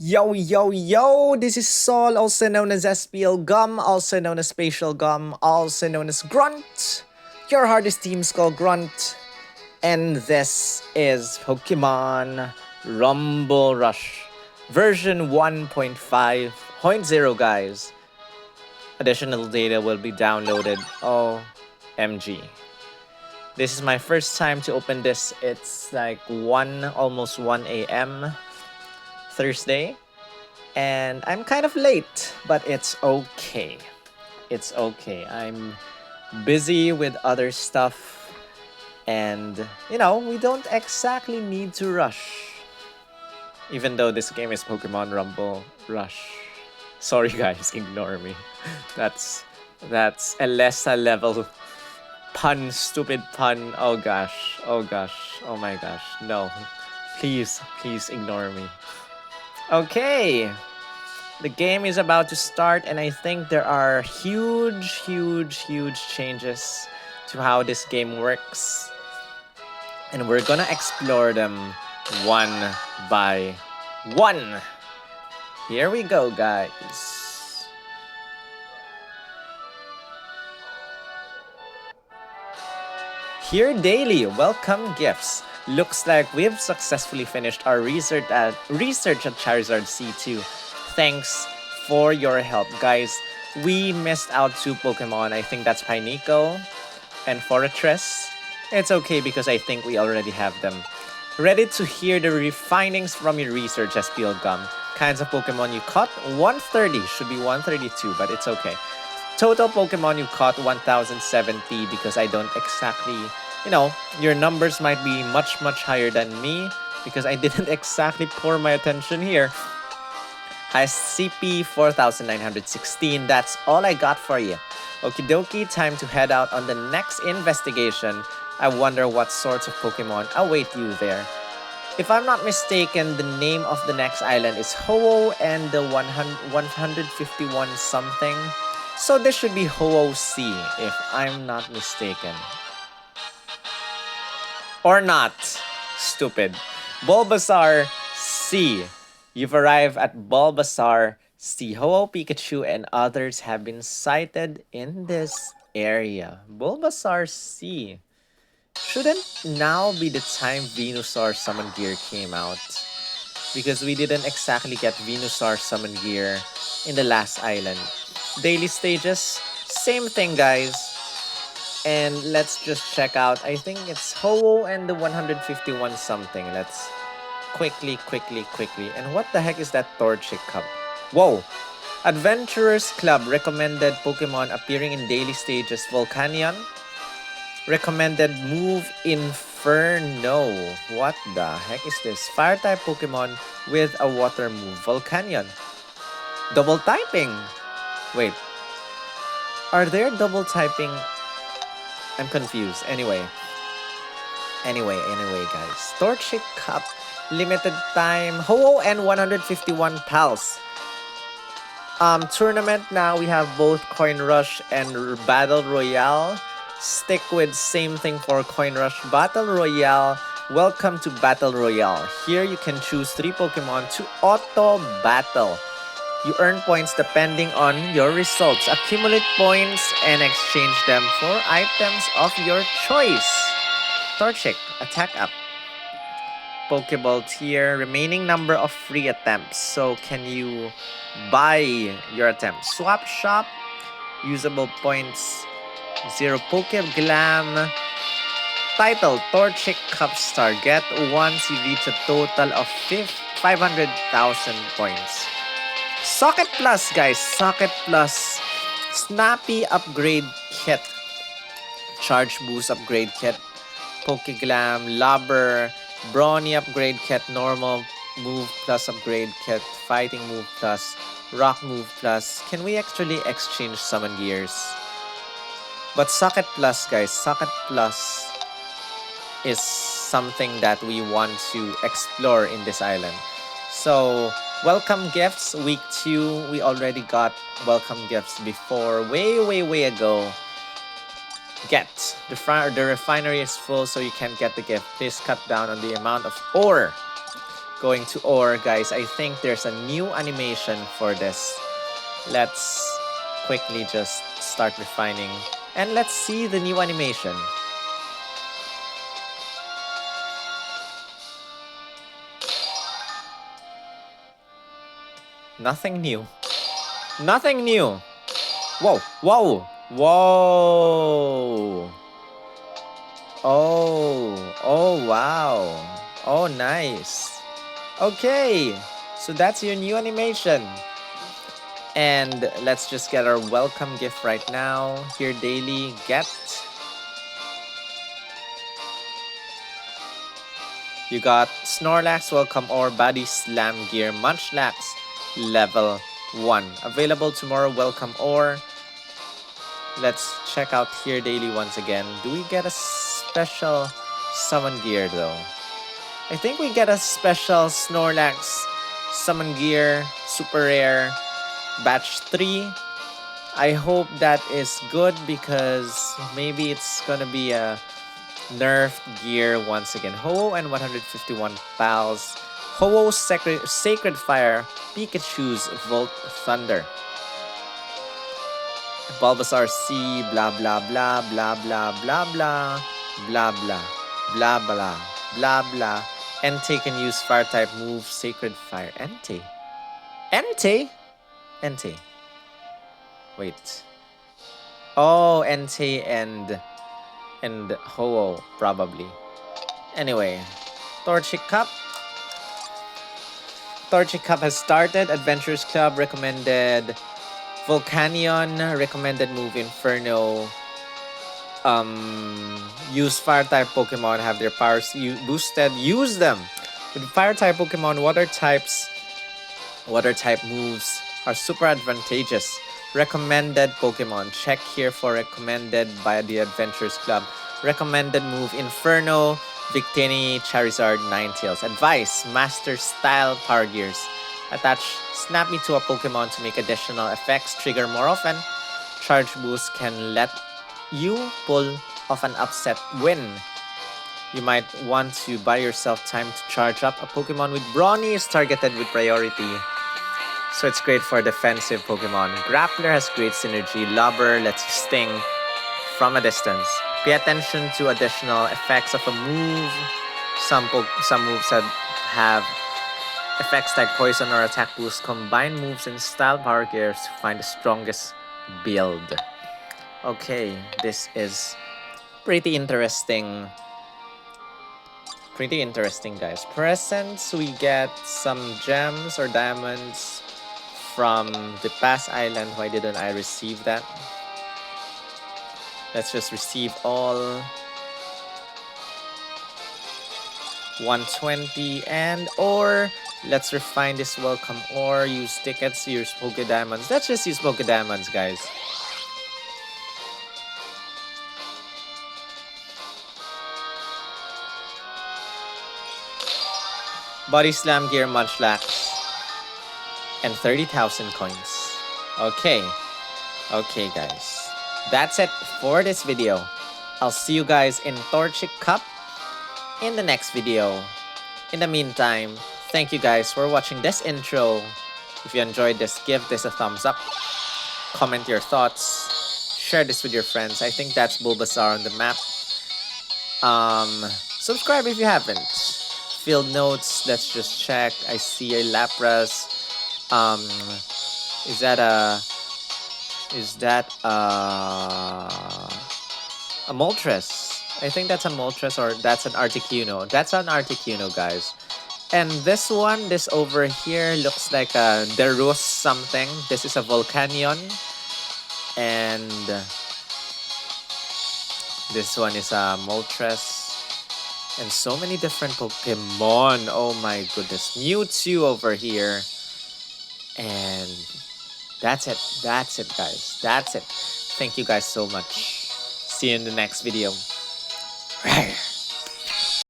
Yo, yo, yo! This is Sol, also known as SPL Gum, also known as Spatial Gum, also known as Grunt. Your hardest team's called Grunt. And this is Pokemon Rumble Rush, version 1.5.0, guys. Additional data will be downloaded. OMG. This is my first time to open this. It's like almost 1 a.m. Thursday. And I'm kind of late, but it's okay. It's okay. I'm busy with other stuff. And, we don't exactly need to rush. Even though this game is Pokemon Rumble Rush. Sorry guys, ignore me. That's a lesser level pun, stupid pun. Oh gosh, oh my gosh. No. Please ignore me. Okay. The game is about to start, and I think there are huge changes to how this game works. And we're gonna explore them one by one. Here we go, guys. Here daily, welcome gifts. Looks like we've successfully finished our research at Charizard C2. Thanks for your help, guys. We missed out 2 Pokemon. I think that's Pineco and Fortress. It's okay because I think we already have them. Ready to hear the findings from your research, SPL Gum. Kinds of Pokemon you caught? 130. Should be 132, but it's okay. Total Pokemon you caught, 1070, because I don't exactly... your numbers might be much higher than me because I didn't exactly pour my attention here. Highest CP 4,916. That's all I got for you. Okie dokie, time to head out on the next investigation. I wonder what sorts of Pokemon await you there. If I'm not mistaken, the name of the next island is Ho-Oh and the 151 something. So this should be Ho-Oh C, if I'm not mistaken. Or not. Stupid. Bulbasaur C. You've arrived at Bulbasaur C. Ho-Oh, Pikachu, and others have been sighted in this area. Bulbasaur C. Shouldn't now be the time Venusaur Summon Gear came out? Because we didn't exactly get Venusaur Summon Gear in the last island. Daily stages, same thing, guys. And let's just check out. I think it's Ho-Oh and the 151 something. Let's quickly. And what the heck is that Torchic Cup? Whoa! Adventurers Club recommended Pokemon appearing in daily stages. Volcanion. Recommended move Inferno. What the heck is this? Fire type Pokemon with a water move. Volcanion. Double typing. Wait. Are there double typing? I'm confused. Anyway, guys. Torchic Cup. Limited time. Ho-Oh and 151 pals. Tournament now. We have both Coin Rush and Battle Royale. Stick with same thing for Coin Rush. Battle Royale. Welcome to Battle Royale. Here you can choose 3 Pokemon to auto battle. You earn points depending on your results. Accumulate points and exchange them for items of your choice. Torchic, attack up. Pokeball tier, remaining number of free attempts. So can you buy your attempt? Swap shop, usable points, 0 Pokeglam. Title, Torchic Cup Star. Get once you reach a total of 500,000 points. Socket Plus, guys. Socket Plus. Snappy Upgrade Kit. Charge Boost Upgrade Kit. Pokeglam. Lobber. Brawny Upgrade Kit. Normal Move Plus Upgrade Kit. Fighting Move Plus. Rock Move Plus. Can we actually exchange Summon Gears? But Socket Plus, guys. Socket Plus is something that we want to explore in this island. So... welcome gifts, week 2. We already got welcome gifts before, way ago. Get. The refinery is full, so you can't get the gift. Please cut down on the amount of ore going to ore, guys. I think there's a new animation for this. Let's quickly just start refining. And let's see the new animation. Nothing new. Nothing new. Whoa, whoa, whoa. Oh, wow. Oh, nice. Okay, so that's your new animation. And let's just get our welcome gift right now. Here daily, get. You got Snorlax welcome or Body Slam gear Munchlax level 1. Available tomorrow, welcome or. Let's check out here daily once again. Do we get a special summon gear though? I think we get a special Snorlax summon gear, super rare, batch 3. I hope that is good because maybe it's gonna be a nerfed gear once again. Ho and 151 pals. Ho Sacred Fire, Pikachu's Volt Thunder. Bulbasaur C, blah blah blah blah blah blah blah blah blah blah blah blah blah. Entei can use fire type move Sacred Fire. Entei? Entei. Wait. Oh, Entei and Ho-Oh probably. Anyway, Torchic Cup. Torchic Cup has started. Adventurers Club recommended. Volcanion recommended move Inferno. Use fire type Pokemon, have their powers boosted. Use them with fire type Pokemon. Water type moves are super advantageous. Recommended Pokemon. Check here for recommended by the Adventurers Club. Recommended move Inferno, Victini, Charizard, Ninetales. Advice: Master Style Power Gears. Attach Snappy to a Pokemon to make additional effects trigger more often. Charge boost can let you pull off an upset win. You might want to buy yourself time to charge up. A Pokemon with Brawny is targeted with priority, so it's great for defensive Pokemon. Grappler has great synergy. Lobber lets you sting from a distance. Pay attention to additional effects of a move. Some moves have effects like poison or attack boost. Combine moves and style power gears to find the strongest build. Okay, this is pretty interesting. Pretty interesting, guys. Presents, we get some gems or diamonds from the past island. Why didn't I receive that? Let's just receive all 120 and or let's refine this welcome or use tickets, use Poke Diamonds. Let's just use Poke Diamonds, guys. Body Slam gear Munchlax and 30,000 coins. Okay, guys, that's it for this video. I'll see you guys in Torchic Cup in the next video. In the meantime, thank you guys for watching this intro. If you enjoyed this, give this a thumbs up. Comment your thoughts. Share this with your friends. I think that's Bulbasaur on the map. Subscribe if you haven't. Field notes, let's just check. I see a Lapras. Is that a Moltres? I think that's a Moltres or that's an Articuno. That's an Articuno, guys. And this one, this over here, looks like a Derus something. This is a Volcanion. And this one is a Moltres. And so many different Pokemon. Oh my goodness. Mewtwo over here. And that's it. That's it, guys. That's it. Thank you guys so much. See you in the next video. Rawr.